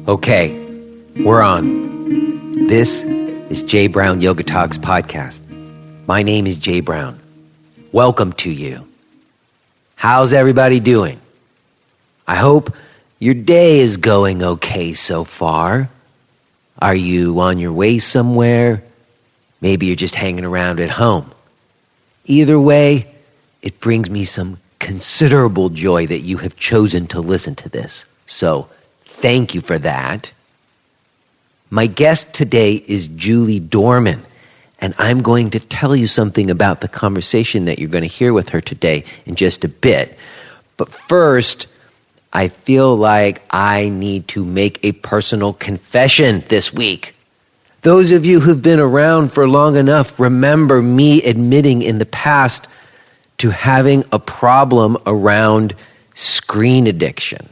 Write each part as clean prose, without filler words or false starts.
Okay, we're on. This is Jay Brown Yoga Talks podcast. My name is Jay Brown. Welcome to you. How's everybody doing? I hope your day is going okay so far. Are you on your way somewhere? Maybe you're just hanging around at home. Either way, it brings me some considerable joy that you have chosen to listen to this. So, thank you for that. My guest today is Julie Dohrman, and I'm going to tell you something about the conversation that you're going to hear with her today in just a bit. But first, I feel like I need to make a personal confession this week. Those of you who've been around for long enough remember me admitting in the past to having a problem around screen addiction.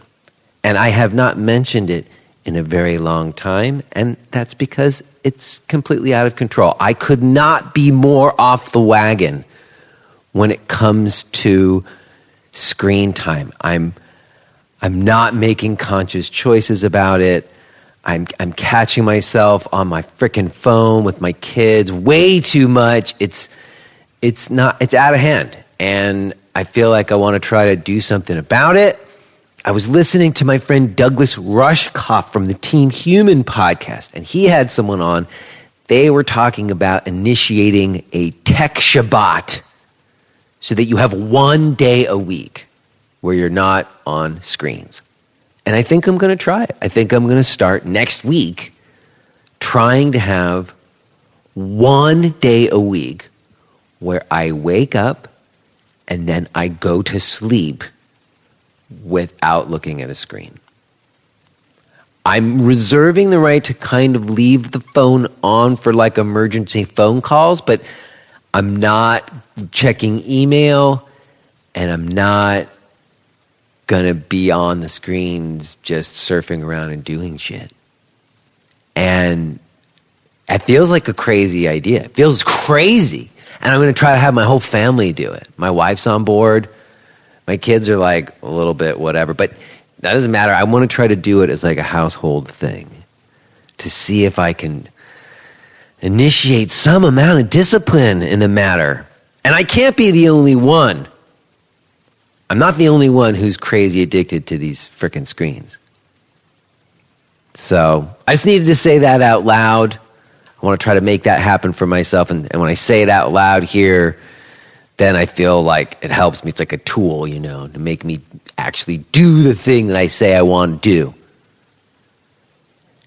And I have not mentioned it in a very long time, and that's because it's completely out of control. I could not be more off the wagon when it comes to screen time. I'm not making conscious choices about it. I'm catching myself on my frickin' phone with my kids way too much. It's out of hand, and I feel like I want to try to do something about it. I was listening to my friend Douglas Rushkoff from the Team Human podcast, and he had someone on. They were talking about initiating a tech Shabbat so that you have one day a week where you're not on screens. And I think I'm going to try it. I think I'm going to start next week trying to have one day a week where I wake up and then I go to sleep without looking at a screen. I'm reserving the right to kind of leave the phone on for like emergency phone calls, but I'm not checking email and I'm not going to be on the screens just surfing around and doing shit. And it feels like a crazy idea. It feels crazy. And I'm going to try to have my whole family do it. My wife's on board. My kids are like a little bit whatever, but that doesn't matter. I want to try to do it as like a household thing to see if I can initiate some amount of discipline in the matter. And I can't be the only one. I'm not the only one who's crazy addicted to these frickin' screens. So I just needed to say that out loud. I want to try to make that happen for myself. And when I say it out loud here, then I feel like it helps me. It's like a tool, to make me actually do the thing that I say I want to do.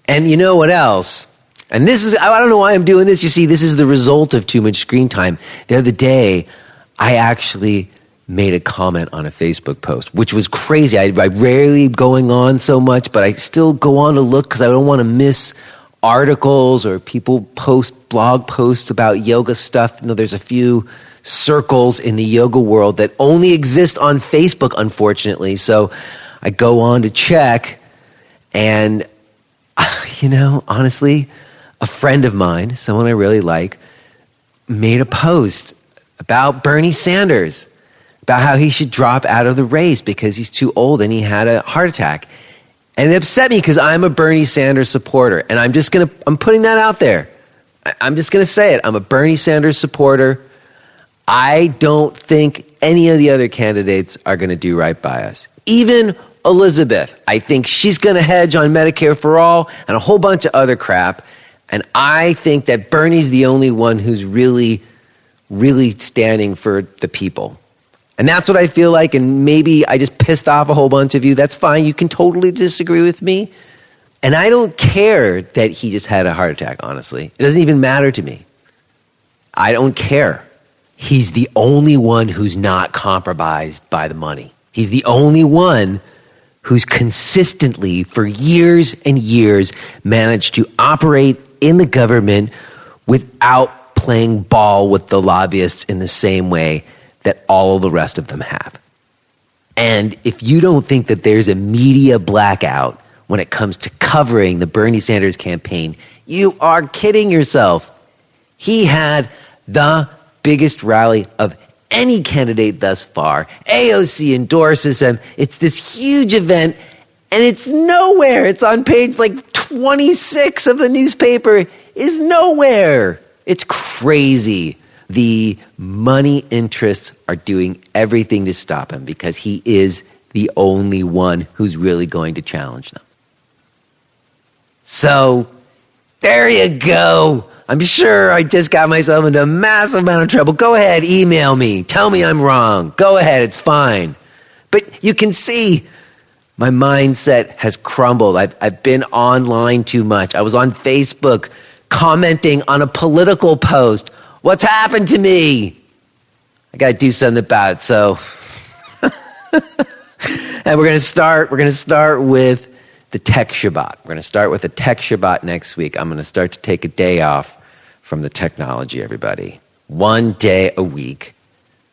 And you know what else? And I don't know why I'm doing this. You see, this is the result of too much screen time. The other day, I actually made a comment on a Facebook post, which was crazy. I rarely going on so much, but I still go on to look because I don't want to miss articles or people post blog posts about yoga stuff. There's a few circles in the yoga world that only exist on Facebook, unfortunately. So I go on to check, and, honestly, a friend of mine, someone I really like, made a post about Bernie Sanders, about how he should drop out of the race because he's too old and he had a heart attack. And it upset me because I'm a Bernie Sanders supporter, and I'm putting that out there. I'm just going to say it. I'm a Bernie Sanders supporter. I don't think any of the other candidates are going to do right by us. Even Elizabeth, I think she's going to hedge on Medicare for all and a whole bunch of other crap. And I think that Bernie's the only one who's really, really standing for the people. And that's what I feel like. And maybe I just pissed off a whole bunch of you. That's fine. You can totally disagree with me. And I don't care that he just had a heart attack, honestly. It doesn't even matter to me. I don't care. He's the only one who's not compromised by the money. He's the only one who's consistently, for years and years, managed to operate in the government without playing ball with the lobbyists in the same way that all the rest of them have. And if you don't think that there's a media blackout when it comes to covering the Bernie Sanders campaign, you are kidding yourself. He had the biggest rally of any candidate thus far. AOC endorses him. It's this huge event, and it's nowhere. It's on page 26 of the newspaper. Is nowhere. It's crazy. The money interests are doing everything to stop him because he is the only one who's really going to challenge them. So, there you go. I'm sure I just got myself into a massive amount of trouble. Go ahead, email me. Tell me I'm wrong. Go ahead, it's fine. But you can see my mindset has crumbled. I've been online too much. I was on Facebook commenting on a political post. What's happened to me? I got to do something about it. So, and we're going to start with the Tech Shabbat. We're going to start with the Tech Shabbat next week. I'm going to start to take a day off from the technology, everybody. 1 day a week,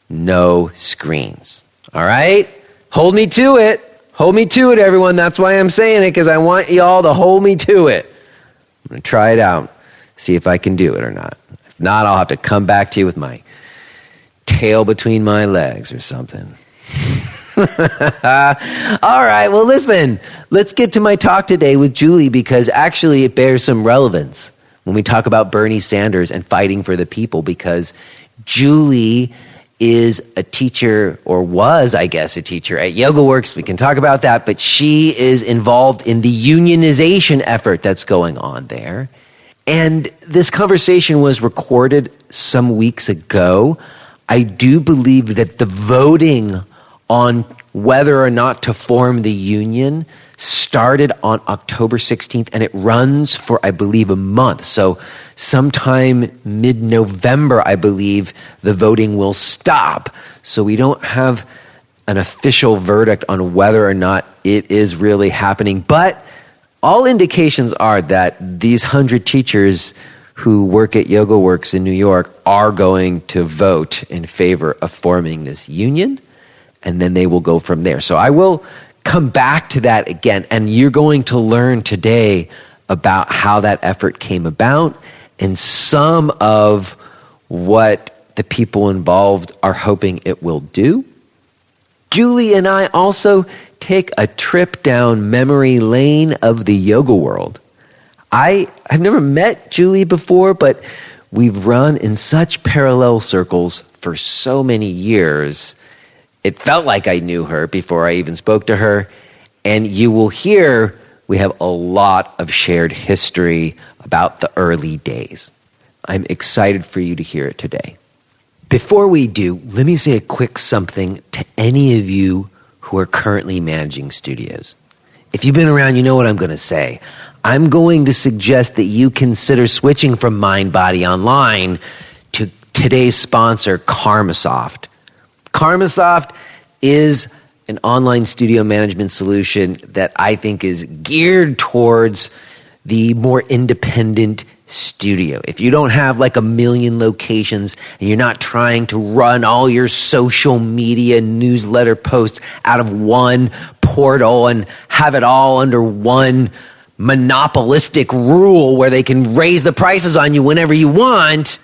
no screens. All right? Hold me to it. Hold me to it, everyone. That's why I'm saying it, because I want y'all to hold me to it. I'm going to try it out, see if I can do it or not. If not, I'll have to come back to you with my tail between my legs or something. All right, well, listen, let's get to my talk today with Julie, because actually it bears some relevance when we talk about Bernie Sanders and fighting for the people, because Julie is a teacher, or was, I guess, a teacher at YogaWorks. We can talk about that, but she is involved in the unionization effort that's going on there. And this conversation was recorded some weeks ago. I do believe that the voting on whether or not to form the union started on October 16th, and it runs for, I believe, a month. So sometime mid-November, I believe, the voting will stop. So we don't have an official verdict on whether or not it is really happening. But all indications are that these 100 teachers who work at YogaWorks in New York are going to vote in favor of forming this union, and then they will go from there. So I will come back to that again, and you're going to learn today about how that effort came about and some of what the people involved are hoping it will do. Julie and I also take a trip down memory lane of the yoga world. I've never met Julie before, but we've run in such parallel circles for so many years. It felt like I knew her before I even spoke to her. And you will hear we have a lot of shared history about the early days. I'm excited for you to hear it today. Before we do, let me say a quick something to any of you who are currently managing studios. If you've been around, you know what I'm going to say. I'm going to suggest that you consider switching from MindBody Online to today's sponsor, Karmasoft. Karmasoft is an online studio management solution that I think is geared towards the more independent studio. If you don't have like 1 million locations and you're not trying to run all your social media newsletter posts out of one portal and have it all under one monopolistic rule where they can raise the prices on you whenever you want,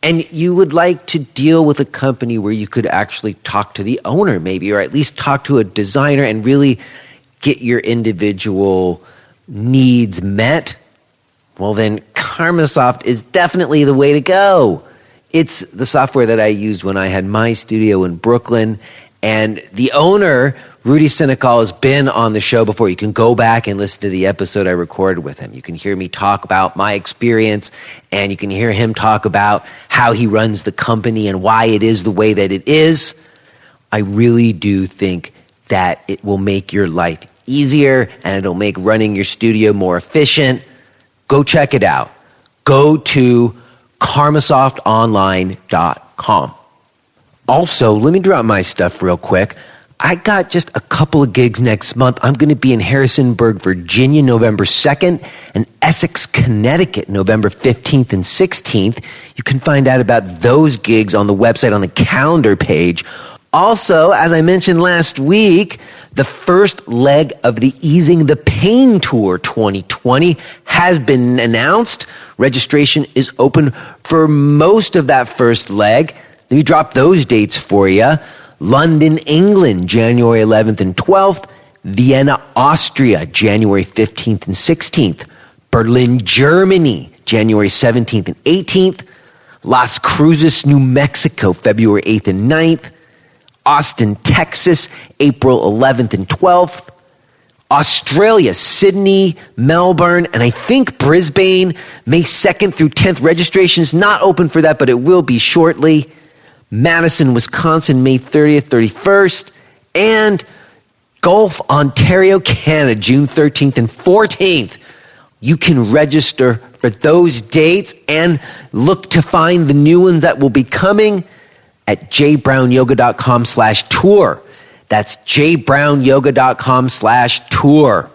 and you would like to deal with a company where you could actually talk to the owner maybe, or at least talk to a designer and really get your individual needs met, well then Karmasoft is definitely the way to go. It's the software that I used when I had my studio in Brooklyn, and the owner, Rudy Senecal, has been on the show before. You can go back and listen to the episode I recorded with him. You can hear me talk about my experience, and you can hear him talk about how he runs the company and why it is the way that it is. I really do think that it will make your life easier, and it'll make running your studio more efficient. Go check it out. Go to karmasoftonline.com. Also, let me drop my stuff real quick. I got just a couple of gigs next month. I'm going to be in Harrisonburg, Virginia, November 2nd, and Essex, Connecticut, November 15th and 16th. You can find out about those gigs on the website on the calendar page. Also, as I mentioned last week, the first leg of the Easing the Pain Tour 2020 has been announced. Registration is open for most of that first leg. Let me drop those dates for you. London, England, January 11th and 12th. Vienna, Austria, January 15th and 16th. Berlin, Germany, January 17th and 18th. Las Cruces, New Mexico, February 8th and 9th. Austin, Texas, April 11th and 12th. Australia, Sydney, Melbourne, and I think Brisbane, May 2nd through 10th. Registration is not open for that, but it will be shortly. Madison, Wisconsin, May 30th, 31st. And Gulf, Ontario, Canada, June 13th and 14th. You can register for those dates and look to find the new ones that will be coming at jbrownyoga.com/tour. That's jbrownyoga.com/tour.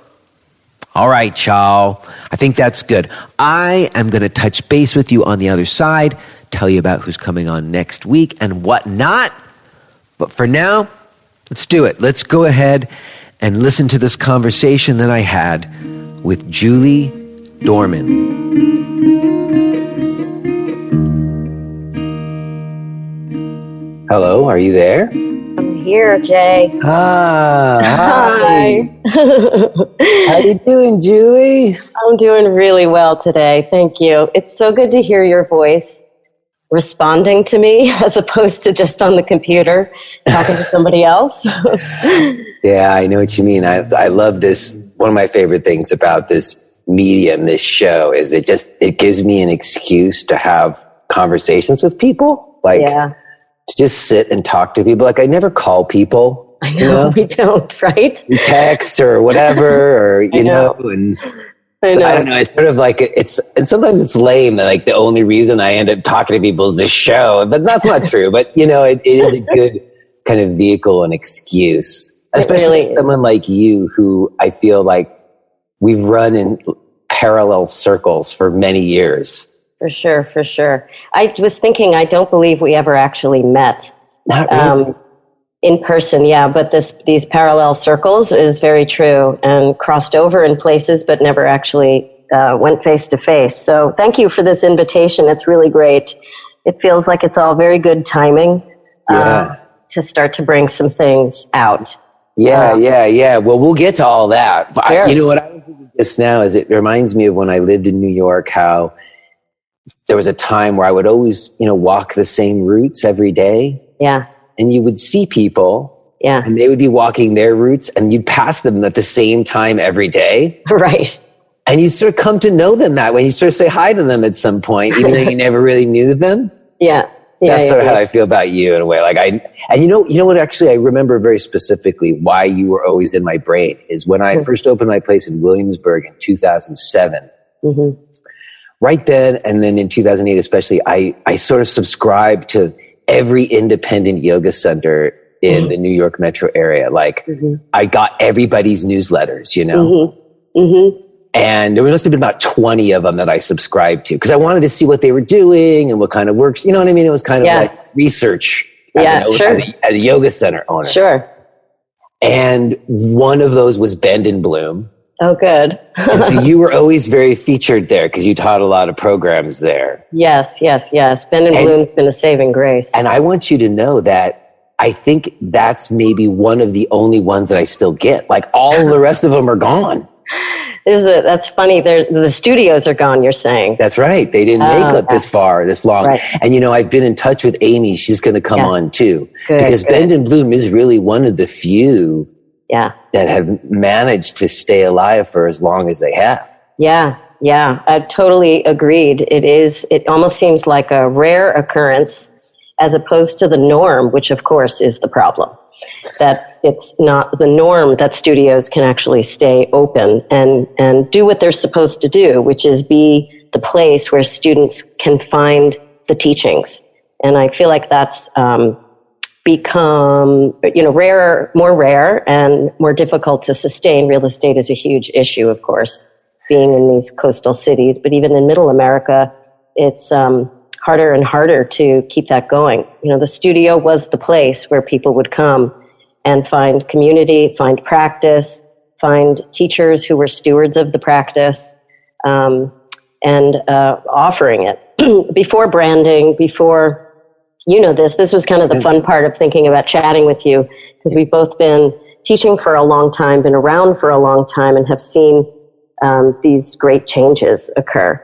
All right, y'all. I think that's good. I am going to touch base with you on the other side, tell you about who's coming on next week and whatnot. But for now, let's do it. Let's go ahead and listen to this conversation that I had with Julie Dohrman. Hello, are you there? I'm here, Jay. Hi. How you doing, Julie? I'm doing really well today. Thank you. It's so good to hear your voice responding to me as opposed to just on the computer talking to somebody else. Yeah, I know what you mean. I love this. One of my favorite things about this medium, this show, is it gives me an excuse to have conversations with people. To just sit and talk to people. Like, I never call people. I know, we don't, right? We text or whatever, or, you know. And I don't know. It's sort of like, and sometimes it's lame that, like, the only reason I end up talking to people is this show. But that's not true. But, you know, it is a good kind of vehicle and excuse. Especially really someone like you, who I feel like we've run in parallel circles for many years. For sure. I was thinking, I don't believe we ever actually met. Not really. In person, yeah, but these parallel circles is very true, and crossed over in places, but never actually went face to face. So thank you for this invitation. It's really great. It feels like it's all very good timing to start to bring some things out. Yeah. Well, we'll get to all that. Sure. You know what I was thinking just now is it reminds me of when I lived in New York, how there was a time where I would always, walk the same routes every day. Yeah. And you would see people. Yeah. And they would be walking their routes and you'd pass them at the same time every day. Right. And you sort of come to know them that way. You sort of say hi to them at some point, even though you never really knew them. Yeah. That's sort of how I feel about you in a way. And you know what, actually, I remember very specifically why you were always in my brain is when I first opened my place in Williamsburg in 2007. Mm-hmm. Right then, and then in 2008 especially, I sort of subscribed to every independent yoga center in the New York metro area. I got everybody's newsletters, and there must have been about 20 of them that I subscribed to because I wanted to see what they were doing and what kind of works. You know what I mean? It was kind of like research as a yoga center owner. Sure. And one of those was Bend and Bloom. Oh, good. And so you were always very featured there because you taught a lot of programs there. Yes. Bend and Bloom's been a saving grace. And I want you to know that I think that's maybe one of the only ones that I still get. Like all the rest of them are gone. That's funny. The studios are gone, you're saying. That's right. They didn't make it this long. Right. And, I've been in touch with Amy. She's going to come on too. Because Bend and Bloom is really one of the few that have managed to stay alive for as long as they have. Yeah, I totally agreed. It almost seems like a rare occurrence as opposed to the norm, which of course is the problem. That it's not the norm that studios can actually stay open and do what they're supposed to do, which is be the place where students can find the teachings. And I feel like that's become, more rare and more difficult to sustain. Real estate is a huge issue, of course, being in these coastal cities, but even in middle America, it's harder and harder to keep that going. The studio was the place where people would come and find community, find practice, find teachers who were stewards of the practice, and offering it. Before branding, before, this was kind of the fun part of thinking about chatting with you, because we've both been teaching for a long time, been around for a long time, and have seen these great changes occur.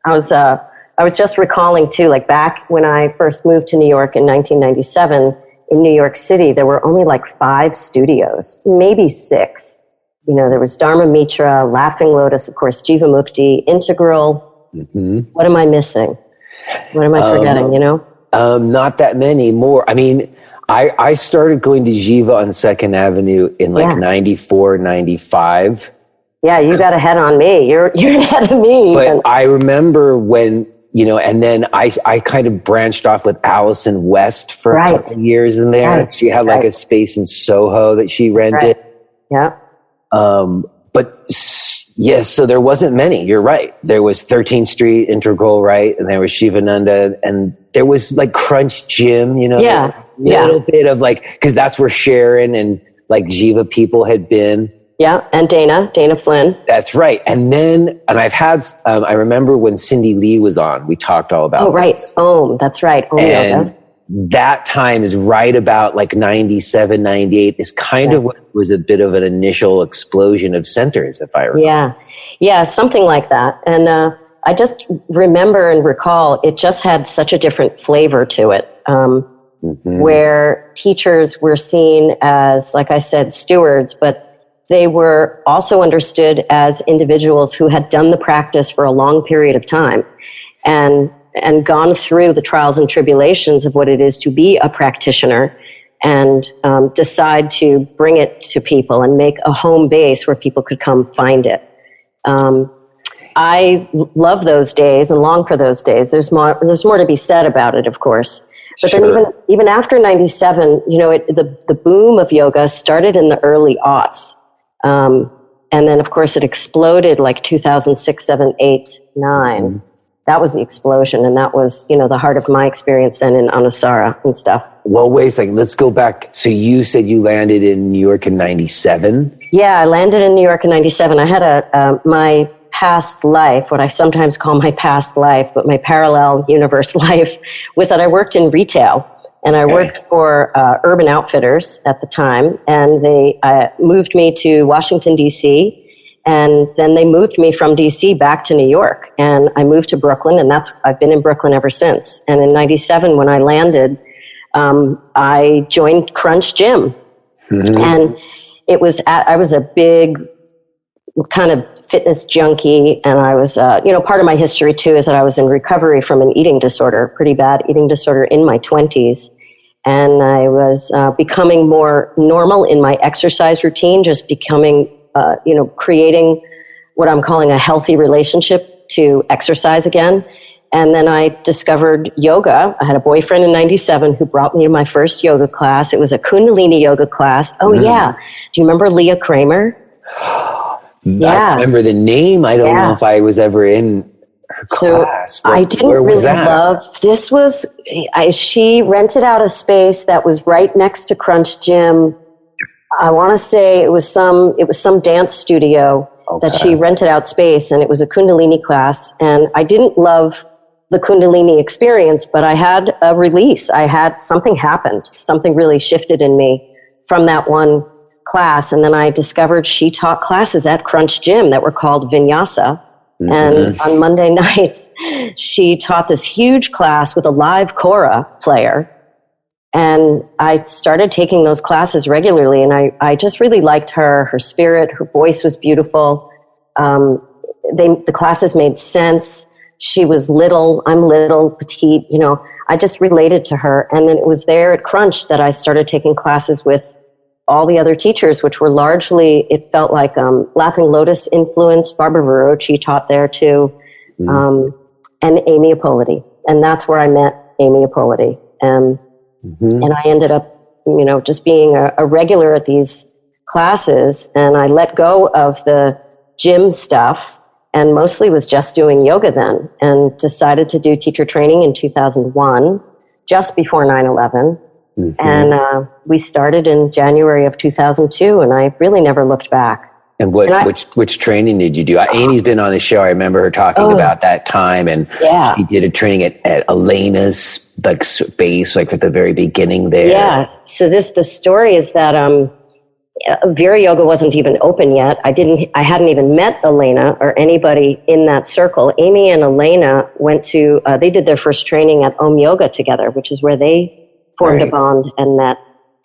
I was just recalling too, like back when I first moved to New York in 1997, in New York City, there were only like 5 studios, maybe 6. There was Dharma Mitra, Laughing Lotus, of course, Jivamukti, Integral. Mm-hmm. What am I missing? What am I forgetting, Not that many more. I mean, I started going to Jiva on 2nd Avenue in 94, 95. Yeah, you got ahead on me. You're ahead of me. But I remember when, and then I kind of branched off with Allison West for a couple of years in there. Right. She had like a space in Soho that she rented. Right. Yeah. But yes, so there wasn't many. You're right. There was 13th Street, Integral, right? And there was Shivananda, and there was like Crunch Gym, a little bit of like, because that's where Sharon and like Jiva people had been. Yeah, and Dana Flynn. That's right. And I've had, I remember when Cindy Lee was on, we talked all about this. That's right. And that time is right about like 97, 98 is kind of what was a bit of an initial explosion of centers, if I remember. Yeah, something like that. And I just remember and recall it just had such a different flavor to it, where teachers were seen as, like I said, stewards, but they were also understood as individuals who had done the practice for a long period of time and gone through the trials and tribulations of what it is to be a practitioner and decide to bring it to people and make a home base where people could come find it. I love those days and long for those days. There's more to be said about it, of course. But then even after 97, the boom of yoga started in the early aughts. And then, of course, it exploded like 2006, 7, 8, 9. Mm-hmm. That was the explosion. And that was, the heart of my experience then in Anusara and stuff. Well, wait a second. Let's go back. So you said you landed in New York in 97? Yeah, I landed in New York in 97. I had my past life, what I sometimes call my past life, but my parallel universe life, was that I worked in retail. And I worked for Urban Outfitters at the time, and they moved me to Washington, D.C., and then they moved me from D.C. back to New York, and I moved to Brooklyn, and I've been in Brooklyn ever since. And in 97, when I landed, I joined Crunch Gym, and I was a big kind of fitness junkie, and I was, part of my history too is that I was in recovery from an eating disorder, pretty bad eating disorder in my 20s. And I was becoming more normal in my exercise routine, just becoming, creating what I'm calling a healthy relationship to exercise again. And then I discovered yoga. I had a boyfriend in 97 who brought me to my first yoga class. It was a Kundalini yoga class. Oh, yeah. Do you remember Leah Kramer? I remember the name. I don't know if I was ever in her class. I didn't really love, this was, she rented out a space that was right next to Crunch Gym. I want to say it was some dance studio that she rented out space, and it was a Kundalini class. And I didn't love the Kundalini experience, but I had a release. Something happened. Something really shifted in me from that one class. And then I discovered she taught classes at Crunch Gym that were called Vinyasa. Mm-hmm. And on Monday nights, she taught this huge class with a live kora player. And I started taking those classes regularly, and I just really liked her spirit, her voice was beautiful. The classes made sense. She was little, I'm little, petite, I just related to her. And then it was there at Crunch that I started taking classes with all the other teachers, which were largely, it felt like Laughing Lotus influence. Barbara Verocci taught there too, and Amy Ippoliti. And that's where I met Amy Ippoliti. And I ended up, just being a regular at these classes, and I let go of the gym stuff and mostly was just doing yoga then, and decided to do teacher training in 2001, just before 9/11. And we started in January of 2002, and I really never looked back. And which training did you do? Amy's been on the show. I remember her talking about that time, and she did a training at Elena's base, like at the very beginning there. Yeah. So the story is that Vera Yoga wasn't even open yet. I hadn't even met Elena or anybody in that circle. Amy and Elena went to, they did their first training at Om Yoga together, which is where they formed a bond and met.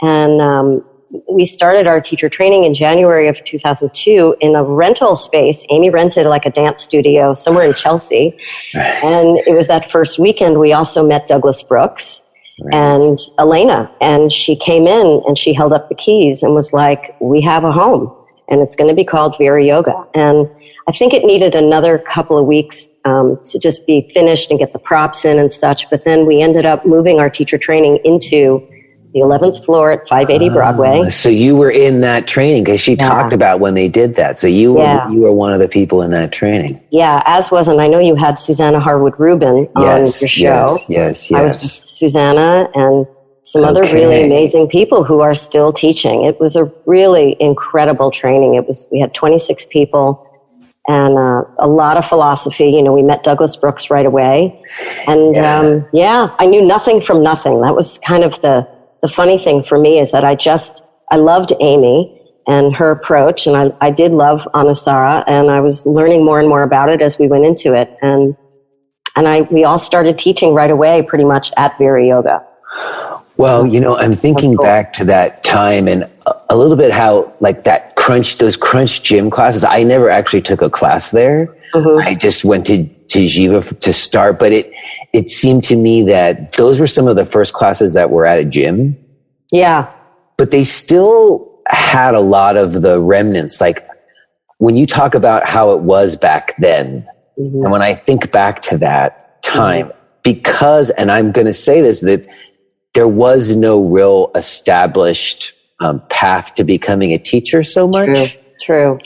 And we started our teacher training in January of 2002 in a rental space. Amy rented like a dance studio somewhere in Chelsea. And it was that first weekend we also met Douglas Brooks and Elena. And she came in and she held up the keys and was like, we have a home and it's going to be called Vera Yoga. And I think it needed another couple of weeks to just be finished and get the props in and such. But then we ended up moving our teacher training into the 11th floor at 580 Broadway. So you were in that training because she talked about when they did that. So you were one of the people in that training. Yeah, as was, and I know you had Susanna Harwood Rubin on your show. Yes. I was with Susanna and some other really amazing people who are still teaching. It was a really incredible training. We had 26 people and a lot of philosophy. You know, we met Douglas Brooks right away. And I knew nothing from nothing. That was kind of the funny thing for me, is that I loved Amy and her approach, and I did love Anusara, and I was learning more and more about it as we went into it. And we all started teaching right away pretty much at Vera Yoga. Well, you know, I'm thinking back to that time and a little bit how like those crunch gym classes, I never actually took a class there. Mm-hmm. I just went to Jiva to start, but it seemed to me that those were some of the first classes that were at a gym. Yeah. But they still had a lot of the remnants. Like when you talk about how it was back then, and when I think back to that time, because, and I'm going to say this, that there was no real established path to becoming a teacher so much. True.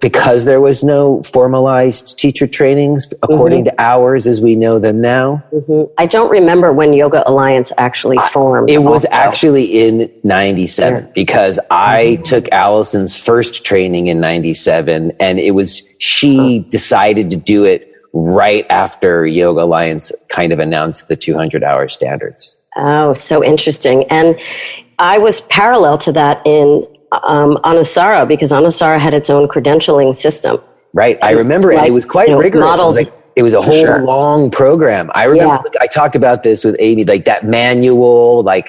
Because there was no formalized teacher trainings according to ours as we know them now. I don't remember when Yoga Alliance actually formed. It was actually in 97 because I took Allison's first training in 97, and she decided to do it right after Yoga Alliance kind of announced the 200-hour standards. Oh, so interesting. And I was parallel to that in Anusara, because Anusara had its own credentialing system. Right. I remember it. It was quite rigorous. It was a whole long program. I remember I talked about this with Amy, like that manual, it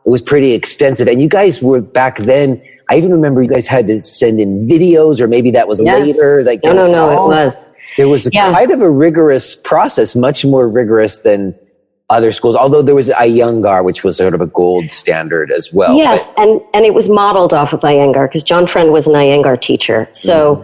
was pretty extensive. And you guys were back then, I even remember you guys had to send in videos, or maybe that was later. No, it was. There was kind of a rigorous process, much more rigorous than other schools, although there was Iyengar, which was sort of a gold standard as well. Yes, and it was modeled off of Iyengar, because John Friend was an Iyengar teacher. So,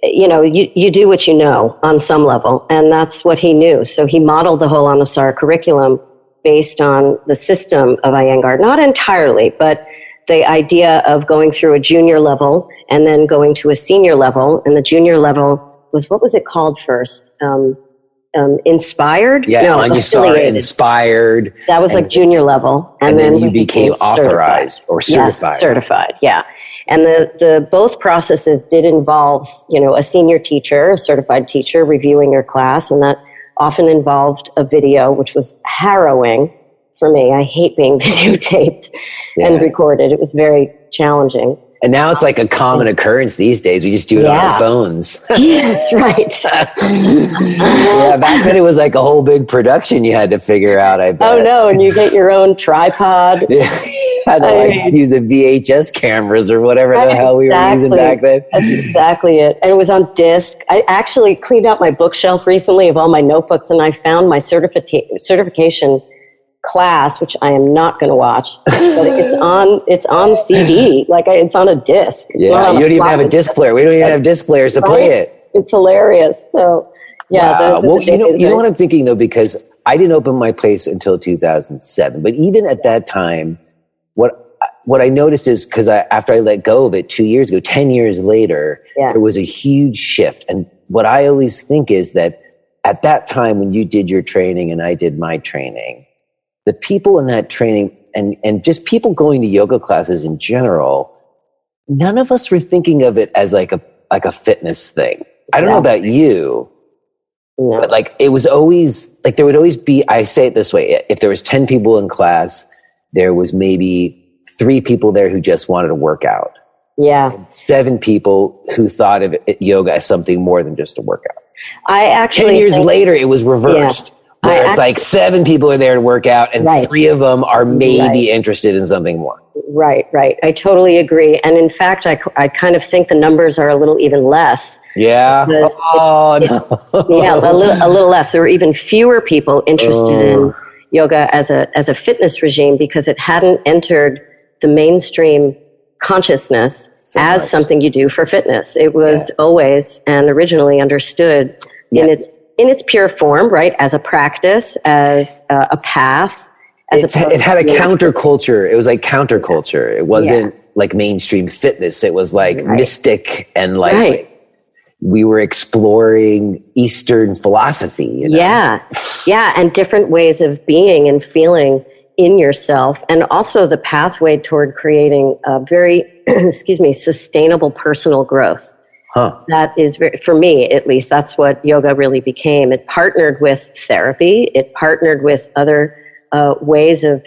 you know, you do what you know on some level, and that's what he knew. So he modeled the whole Anusara curriculum based on the system of Iyengar. Not entirely, but the idea of going through a junior level and then going to a senior level, and the junior level was, what was it called first? Inspired? Yeah, no, Anusara Inspired. That was like junior level. And then you became authorized or certified. Yes, certified, yeah. And the both processes did involve, you know, a senior teacher, a certified teacher reviewing your class, and that often involved a video, which was harrowing for me. I hate being videotaped and recorded. It was very challenging. And now it's like a common occurrence these days. We just do it on our phones. Yeah, that's right. Back then it was like a whole big production you had to figure out, I bet. Oh, no, and you get your own tripod. Had to use the VHS cameras or whatever the hell we were using back then. That's exactly it. And it was on disc. I actually cleaned out my bookshelf recently of all my notebooks, and I found my certification class, which I am not going to watch, but it's on CD, it's on a disc. You don't even have a disc player. We don't even have disc players to play it. It's hilarious. So wow. Well, you know what I'm thinking though, because I didn't open my place until 2007, but even at that time, what I noticed is, because after I let go of it 2 years ago, 10 years later, there was a huge shift, and what I always think is that at that time when you did your training and I did my training, the people in that training and just people going to yoga classes in general, none of us were thinking of it as like a fitness thing. I don't know about you, but like it was always like there would always be, I say it this way, if there was 10 people in class, there was maybe 3 people there who just wanted to work out. Yeah. And 7 people who thought of yoga as something more than just a workout. I actually 10 years later, it was reversed. Yeah. Where it's like 7 people are there to work out and 3 of them are maybe interested in something more. Right. I totally agree. And in fact, I kind of think the numbers are a little even less. Yeah. No. Yeah, a little less. There were even fewer people interested in yoga as a fitness regime because it hadn't entered the mainstream consciousness as something you do for fitness. It was always and originally understood in its pure form, right? As a practice, as a path. It had a counterculture. It was like counterculture. It wasn't like mainstream fitness. It was like mystic and like we were exploring Eastern philosophy. You know? Yeah, and different ways of being and feeling in yourself, and also the pathway toward creating a very, sustainable personal growth. That is, for me at least, that's what yoga really became. It partnered with therapy. It partnered with other ways of,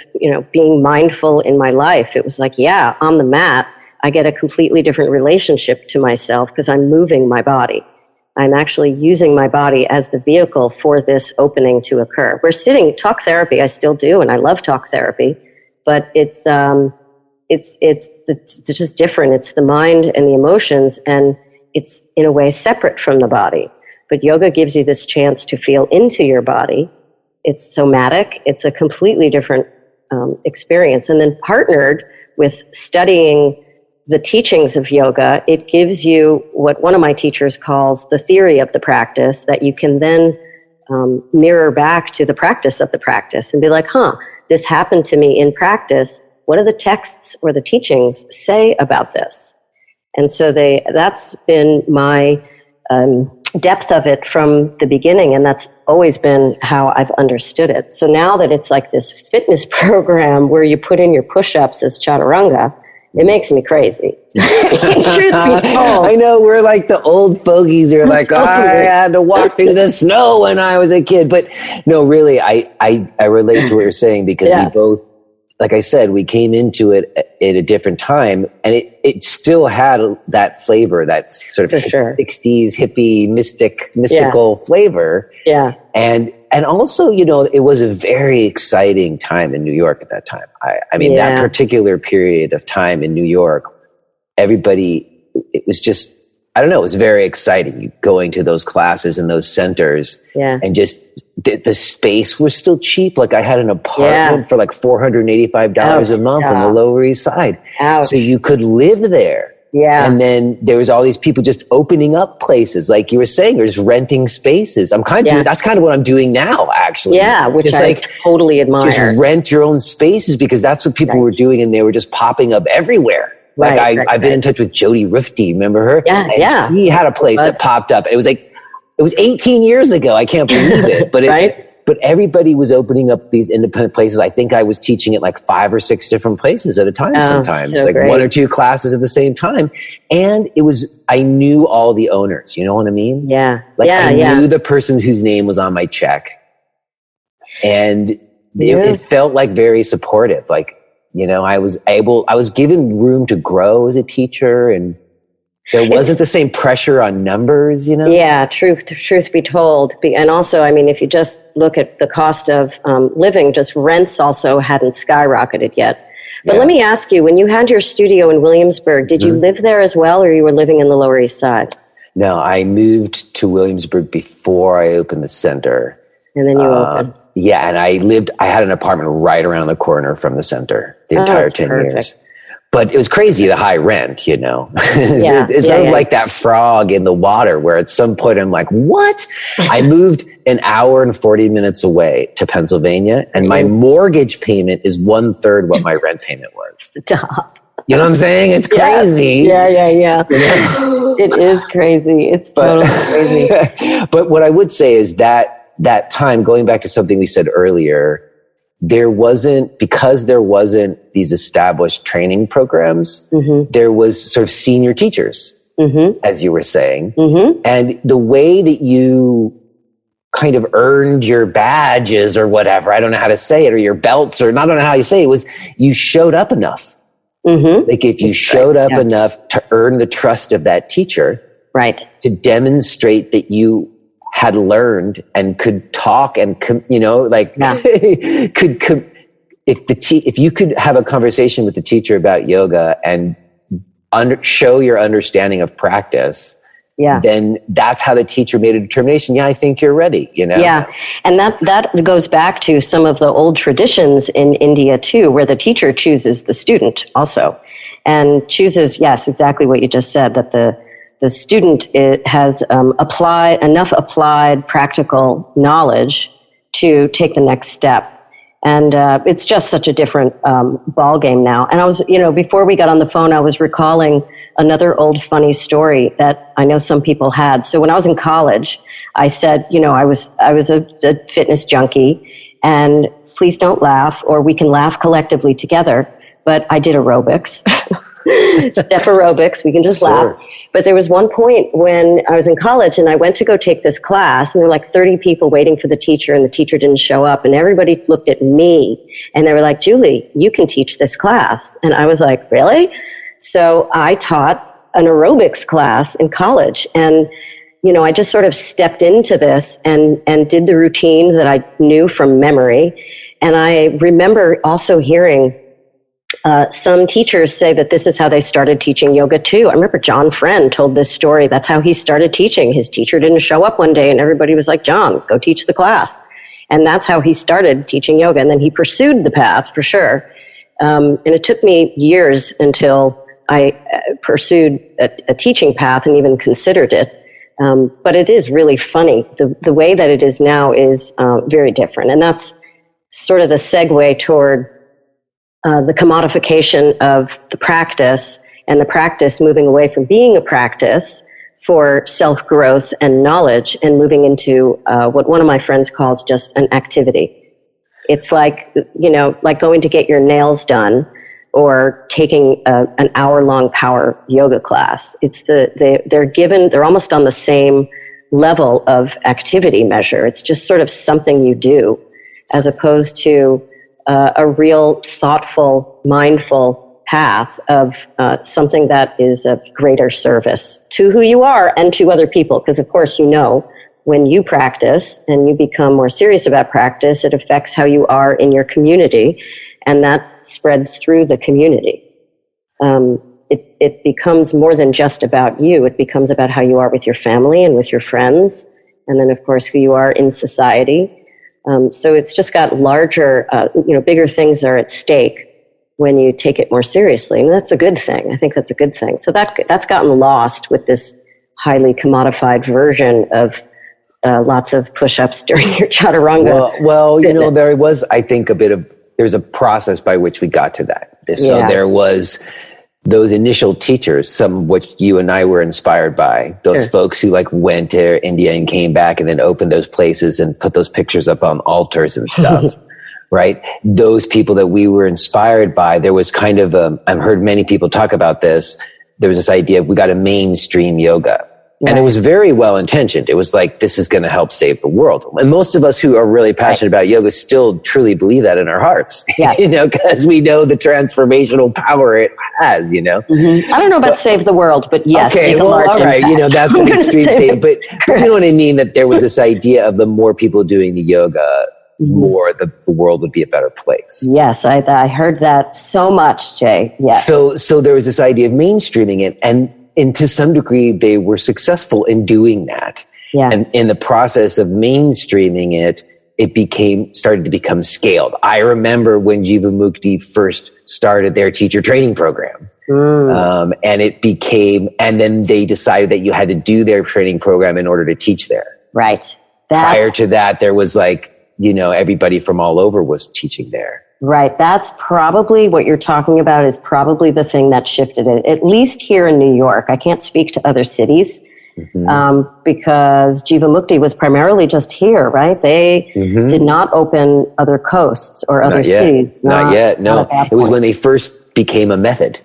being mindful in my life. It was like, on the mat, I get a completely different relationship to myself because I'm moving my body. I'm actually using my body as the vehicle for this opening to occur. We're sitting, talk therapy, I still do, and I love talk therapy, but it's just different. It's the mind and the emotions, and it's in a way separate from the body. But yoga gives you this chance to feel into your body. It's somatic. It's a completely different experience. And then partnered with studying the teachings of yoga, it gives you what one of my teachers calls the theory of the practice that you can then mirror back to the practice of the practice and be like, this happened to me in practice. What do the texts or the teachings say about this? And so that's been my depth of it from the beginning, and that's always been how I've understood it. So now that it's like this fitness program where you put in your push-ups as chaturanga, it makes me crazy. Truth be told. I know, we're like the old fogies who are like, I had to walk through the snow when I was a kid. But no, really, I relate to what you're saying because we both, like I said, we came into it at a different time, and it still had that flavor, that sort of 60s hippie mystical flavor. Yeah. And also, it was a very exciting time in New York at that time. I mean, that particular period of time in New York, it was just, I don't know, it was very exciting going to those classes and those centers. Yeah. And just the space was still cheap. Like I had an apartment for like $485 a month on the Lower East Side. So you could live there. Yeah. And then there was all these people just opening up places. Like you were saying, there's renting spaces. I'm kind of doing, that's kind of what I'm doing now, actually. Yeah, which just I totally admire. Just rent your own spaces because that's what people were doing, and they were just popping up everywhere. Like I've been in touch with Jody Rifty, remember her? Yeah, He had a place that popped up. It was 18 years ago. I can't believe it. But but everybody was opening up these independent places. I think I was teaching at like 5 or 6 different places at a time sometimes. So like great. 1 or 2 classes at the same time. And I knew all the owners. You know what I mean? Yeah. I knew the person whose name was on my check. And it felt like very supportive. Like, I was given room to grow as a teacher, and there wasn't the same pressure on numbers, Yeah, truth be told. And also, I mean, if you just look at the cost of living, just rents also hadn't skyrocketed yet. But let me ask you, when you had your studio in Williamsburg, did you live there as well, or you were living in the Lower East Side? No, I moved to Williamsburg before I opened the center. And then you opened. Yeah, and I had an apartment right around the corner from the center the entire 10 years. But it was crazy, the high rent, It's sort of like that frog in the water where at some point I'm like, what? I moved an hour and 40 minutes away to Pennsylvania, and my mortgage payment is 1/3 what my rent payment was. Stop. You know what I'm saying? It's crazy. Yeah. It is crazy. It's totally crazy. But what I would say is that time, going back to something we said earlier, because there wasn't these established training programs, there was sort of senior teachers, as you were saying. And the way that you kind of earned your badges or whatever, I don't know how to say it, or your belts, or I don't know how you say it, was you showed up enough. Like if you showed up enough to earn the trust of that teacher, right, to demonstrate that you had learned and could talk and if you could have a conversation with the teacher about yoga and show your understanding of practice, then that's how the teacher made a determination. Yeah, I think you're ready, Yeah. And that goes back to some of the old traditions in India too, where the teacher chooses the student also, and chooses, yes, exactly what you just said, that the student has enough applied practical knowledge to take the next step. And it's just such a different ball game now. And I was, before we got on the phone, I was recalling another old funny story that I know some people had. So when I was in college, I said, I was a fitness junkie, and please don't laugh, or we can laugh collectively together. But I did aerobics, step aerobics. We can just laugh. But there was one point when I was in college and I went to go take this class, and there were like 30 people waiting for the teacher, and the teacher didn't show up, and everybody looked at me and they were like, Julie, you can teach this class. And I was like, really? So I taught an aerobics class in college, and I just sort of stepped into this and did the routine that I knew from memory. And I remember also hearing some teachers say that this is how they started teaching yoga too. I remember John Friend told this story. That's how he started teaching. His teacher didn't show up one day, and everybody was like, John, go teach the class. And that's how he started teaching yoga. And then he pursued the path for sure. And it took me years until I pursued a teaching path and even considered it. But it is really funny. The way that it is now is very different. And that's sort of the segue toward the commodification of the practice, and the practice moving away from being a practice for self-growth and knowledge and moving into what one of my friends calls just an activity. It's like, like going to get your nails done or taking an hour-long power yoga class. It's they're almost on the same level of activity measure. It's just sort of something you do, as opposed to a real thoughtful, mindful path of something that is of greater service to who you are and to other people. Because, of course, when you practice and you become more serious about practice, it affects how you are in your community, and that spreads through the community. It becomes more than just about you. It becomes about how you are with your family and with your friends, and then, of course, who you are in society. So it's just got larger, bigger things are at stake when you take it more seriously. And that's a good thing. I think that's a good thing. So that's gotten lost with this highly commodified version of lots of push-ups during your chaturanga. Well, there was, I think, there's a process by which we got to that. So there was those initial teachers, some of which you and I were inspired by, those folks who went to India and came back and then opened those places and put those pictures up on altars and stuff, right? Those people that we were inspired by, there was kind of I've heard many people talk about this. There was this idea of we got to mainstream yoga. And it was very well intentioned. It was like, this is going to help save the world. And most of us who are really passionate about yoga still truly believe that in our hearts, because we know the transformational power it has, I don't know about save the world, but yes. Okay, well, all right. That's an extreme statement. But you know what I mean? That there was this idea of the more people doing the yoga, more the world would be a better place. Yes, I heard that so much, Jay. Yes. So there was this idea of mainstreaming it, and to some degree, they were successful in doing that. Yeah. And in the process of mainstreaming it, it started to become scaled. I remember when Jivamukti first started their teacher training program. And and then they decided that you had to do their training program in order to teach there. Right. Prior to that, there was everybody from all over was teaching there. Right. That's probably what you're talking about is probably the thing that shifted it, at least here in New York. I can't speak to other cities because Jiva Mukti was primarily just here, right? They did not open other coasts or other cities. Not yet. No, it was when they first became a method.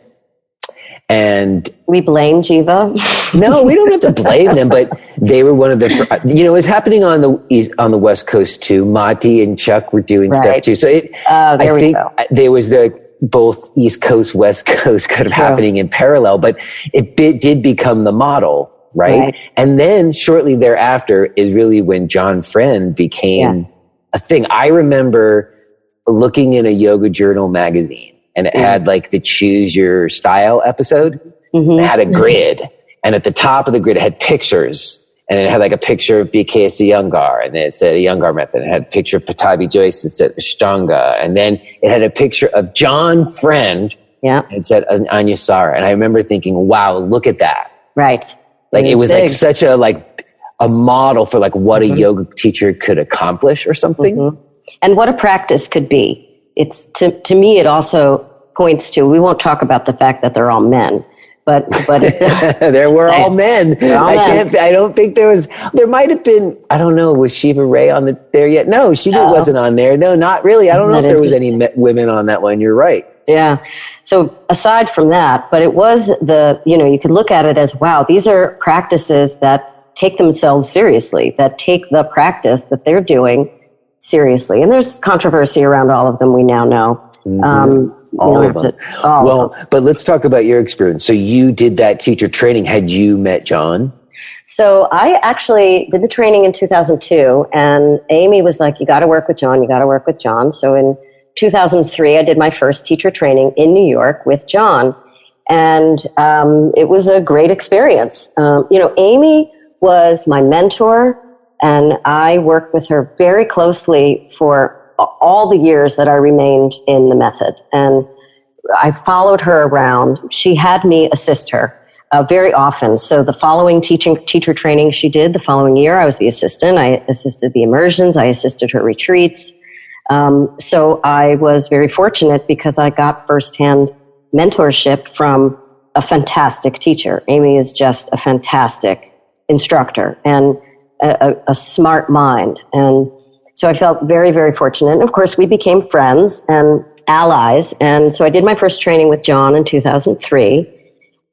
And we blame Jiva. No, we don't have to blame them, but they were one of the, it was happening on the West Coast too. Mati and Chuck were doing stuff too. So I think there was both East Coast, West Coast kind of happening in parallel, but it did become the model, right? And then shortly thereafter is really when John Friend became a thing. I remember looking in a Yoga Journal magazine, and it had like the Choose Your Style episode. It had a grid. And at the top of the grid, it had pictures. And it had like a picture of BKS Iyengar. And it said Iyengar method. And it had a picture of Patabi Joyce that said Ashtanga. And then it had a picture of John Friend. And it said Anyasara. And I remember thinking, wow, look at that. Right. Like it was like such a model for like what a yoga teacher could accomplish or something. And what a practice could be. It's to me, it also points to, we won't talk about the fact that they're all men, but there were all men. I don't think there might have been, I don't know, was Shiva Ray there yet? No, Shiva wasn't on there. No, not really. I don't know if there was any women on that one. You're right. Yeah. So aside from that, but it was you could look at it as, wow, these are practices that take themselves seriously, that take the practice that they're doing seriously. And there's controversy around all of them, we now know. All of them. But let's talk about your experience. So you did that teacher training. Had you met John? So I actually did the training in 2002, and Amy was like, you got to work with John. You got to work with John. So in 2003, I did my first teacher training in New York with John. And it was a great experience. Amy was my mentor, and I worked with her very closely for all the years that I remained in the method. And I followed her around. She had me assist her very often. So the following teacher training she did the following year, I was the assistant. I assisted the immersions. I assisted her retreats. So I was very fortunate because I got firsthand mentorship from a fantastic teacher. Amy is just a fantastic instructor and a smart mind. And so I felt very, very fortunate. And of course, we became friends and allies. And so I did my first training with John in 2003.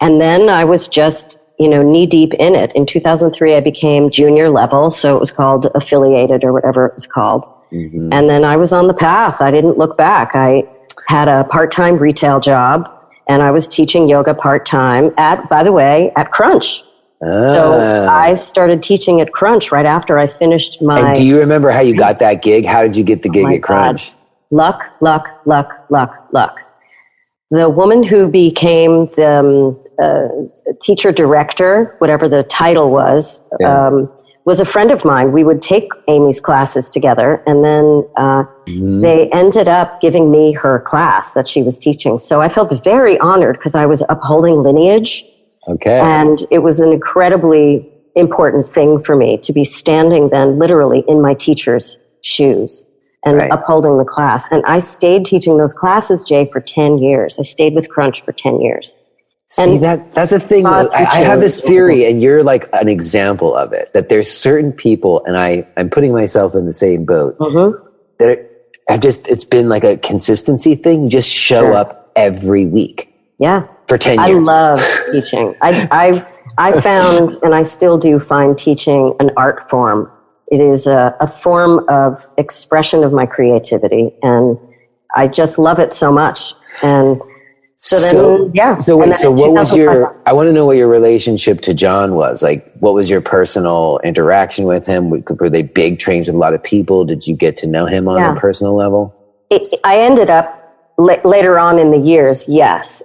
And then I was just, knee deep in it. In 2003, I became junior level. So it was called affiliated or whatever it was called. And then I was on the path. I didn't look back. I had a part-time retail job, and I was teaching yoga part-time by the way, at Crunch. So I started teaching at Crunch right after I finished my... And do you remember how you got that gig? How did you get the gig at Crunch? God. Luck. The woman who became the teacher director, whatever the title was a friend of mine. We would take Amy's classes together, and then they ended up giving me her class that she was teaching. So I felt very honored because I was upholding lineage. Okay. And it was an incredibly important thing for me to be standing then literally in my teacher's shoes and upholding the class. And I stayed teaching those classes, Jay, for 10 years. I stayed with Crunch for 10 years. See, that's a thing. I have this theory, and you're like an example of it, that there's certain people, and I'm putting myself in the same boat, that it's been like a consistency thing. You just show up every week. Yeah. For 10 years. I love teaching. I found, and I still do find teaching an art form. It is a form of expression of my creativity, and I just love it so much. And So what was I want to know what your relationship to John was. Like, what was your personal interaction with him? Were they big trainings with a lot of people? Did you get to know him on a personal level? I ended up later on in the years, yes.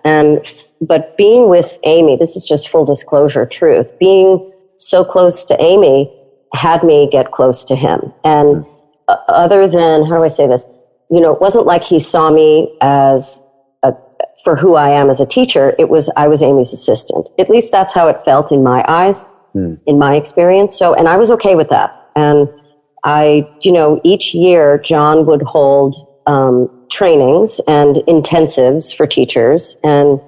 But being with Amy, this is just full disclosure truth, being so close to Amy had me get close to him. And other than, how do I say this? It wasn't like he saw me as for who I am as a teacher. I was Amy's assistant. At least that's how it felt in my eyes, in my experience. So, and I was okay with that. And each year John would hold trainings and intensives for teachers and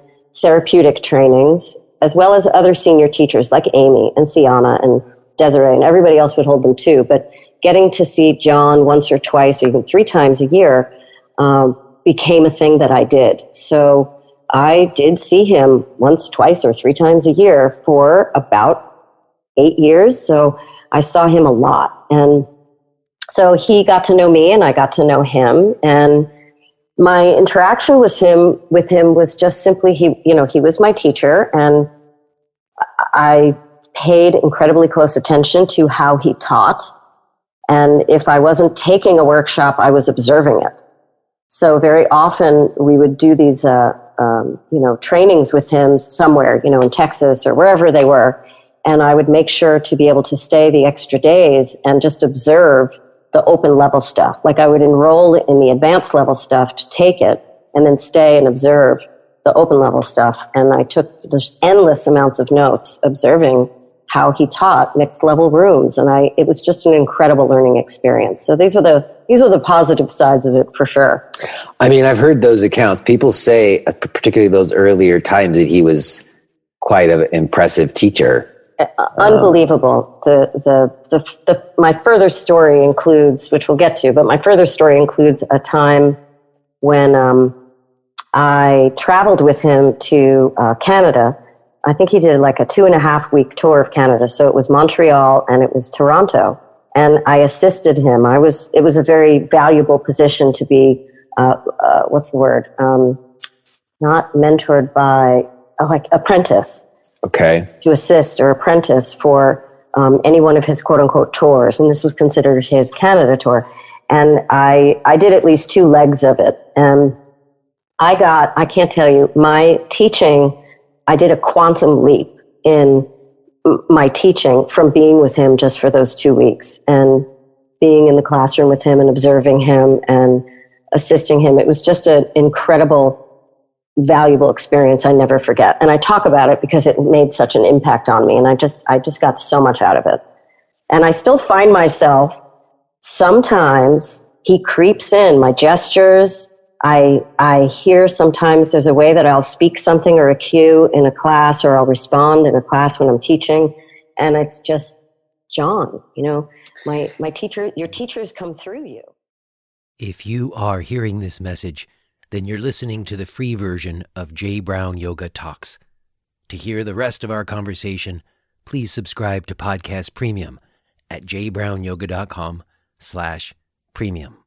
therapeutic trainings, as well as other senior teachers like Amy and Sienna and Desiree, and everybody else would hold them too. But getting to see John once or twice, or even 3 times a year, became a thing that I did. So I did see him once, twice, or 3 times a year for about 8 years. So I saw him a lot. And so he got to know me and I got to know him. And my interaction with him was just simply, he was my teacher, and I paid incredibly close attention to how he taught. And if I wasn't taking a workshop, I was observing it. So very often we would do these, trainings with him somewhere, in Texas or wherever they were. And I would make sure to be able to stay the extra days and just observe the open level stuff. Like I would enroll in the advanced level stuff to take it and then stay and observe the open level stuff. And I took just endless amounts of notes observing how he taught mixed level rooms. And it was just an incredible learning experience. So these were the positive sides of it for sure. I mean, I've heard those accounts. People say, particularly those earlier times, that he was quite an impressive teacher. Unbelievable. My further story includes, which we'll get to, but my further story includes a time when I traveled with him to Canada. I think he did like a 2.5-week tour of Canada. So it was Montreal and it was Toronto. And I assisted him. It was a very valuable position to be, what's the word? Not mentored by, like apprentice. Okay. To assist or apprentice for any one of his quote unquote tours. And this was considered his Canada tour. And I did at least 2 legs of it. And I can't tell you, my teaching, I did a quantum leap in my teaching from being with him just for those 2 weeks and being in the classroom with him and observing him and assisting him. It was just an incredible, valuable experience I never forget. And I talk about it because it made such an impact on me. And I just got so much out of it. And I still find myself, sometimes he creeps in my gestures. I hear sometimes there's a way that I'll speak something or a cue in a class, or I'll respond in a class when I'm teaching. And it's just, John, my teacher, your teachers come through you. If you are hearing this message, then you're listening to the free version of J. Brown Yoga Talks. To hear the rest of our conversation, please subscribe to Podcast Premium at jbrownyoga.com/premium.